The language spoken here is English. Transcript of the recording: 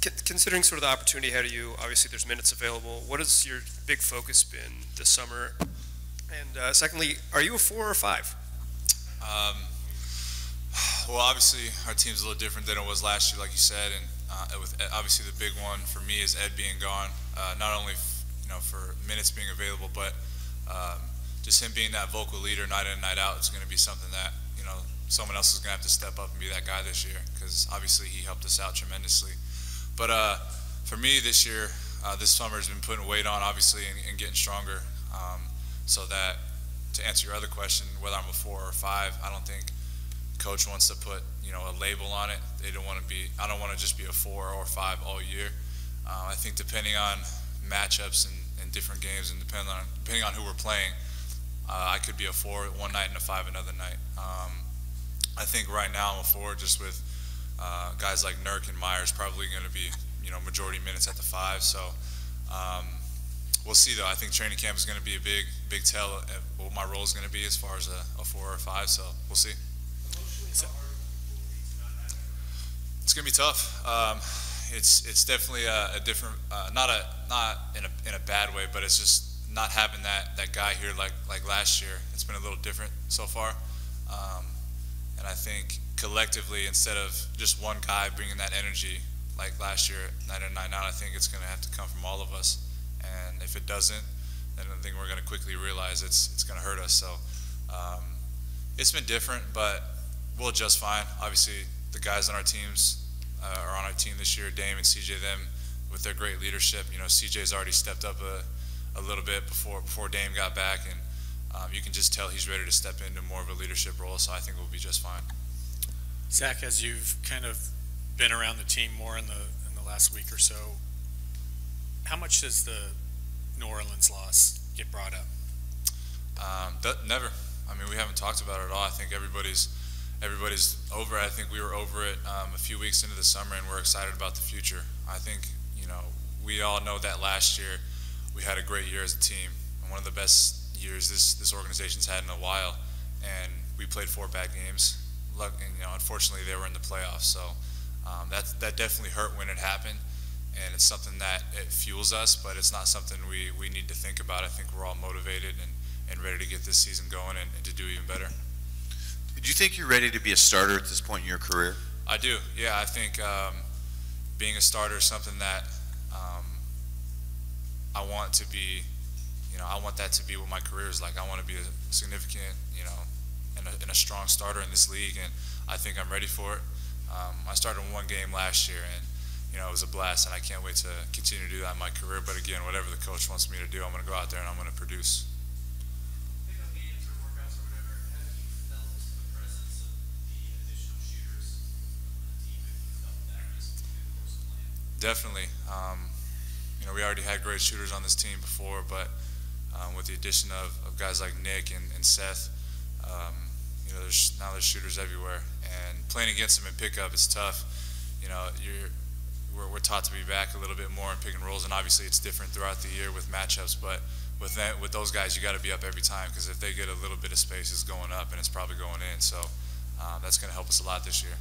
Considering sort of the opportunity ahead of you, obviously there's minutes available. What has your big focus been this summer? And secondly, are you a 4 or 5? Um, well, obviously our team's a little different than it was last year, like you said, and with obviously the big one for me is Ed being gone. Not only for minutes being available, but just him being that vocal leader night in and night out is going to be something that someone else is going to have to step up and be that guy this year, because obviously he helped us out tremendously. But for me this year, this summer has been putting weight on, obviously, and getting stronger. So that, to answer your other question, whether I'm a 4 or 5, I don't think coach wants to put a label on it. They don't want to be. I don't want to just be a 4 or 5 all year. I think depending on matchups and different games, and depending on who we're playing, I could be a 4 one night and a 5 another night. I think right now I'm a 4 just with guys like Nurk and Myers probably going to be majority minutes at the 5. So we'll see though. I think training camp is going to be a big tell of what my role is going to be as far as a 4 or a 5. So we'll see. It's going to be tough. It's definitely a different, not in a bad way, but it's just not having that guy here like last year. It's been a little different so far, and I think collectively, instead of just one guy bringing that energy like last year, night in night out, I think it's going to have to come from all of us. And if it doesn't, then I think we're going to quickly realize it's going to hurt us. So it's been different, but we'll adjust fine. Obviously, the guys on our teams are on our team this year, Dame and CJ, them with their great leadership. CJ's already stepped up a little bit before Dame got back, and you can just tell he's ready to step into more of a leadership role, so I think we'll be just fine. Zach, as you've kind of been around the team more in the last week or so, how much does the New Orleans loss get brought up? Never. I mean, we haven't talked about it at all. I think everybody's over it. I think we were over it a few weeks into the summer, and we're excited about the future. I think we all know that last year we had a great year as a team, and one of the best years this organization's had in a while. And we played 4 bad games. And unfortunately, they were in the playoffs. So that definitely hurt when it happened, and it's something that it fuels us, but it's not something we need to think about. I think we're all motivated and ready to get this season going and to do even better. Do you think you're ready to be a starter at this point in your career? I do. Yeah, I think being a starter is something that I want to be. I want that to be what my career is like. I want to be a significant, and a strong starter in this league, and I think I'm ready for it. I started 1 game last year, and it was a blast, and I can't wait to continue to do that in my career. But again, whatever the coach wants me to do, I'm going to go out there and I'm going to produce. Definitely. We already had great shooters on this team before, but with the addition of guys like Nick and Seth, there's shooters everywhere. And playing against them in pickup is tough. We're taught to be back a little bit more in pick and rolls, and obviously it's different throughout the year with matchups. But with those guys, you got to be up every time, because if they get a little bit of space, it's going up, and it's probably going in. So that's going to help us a lot this year.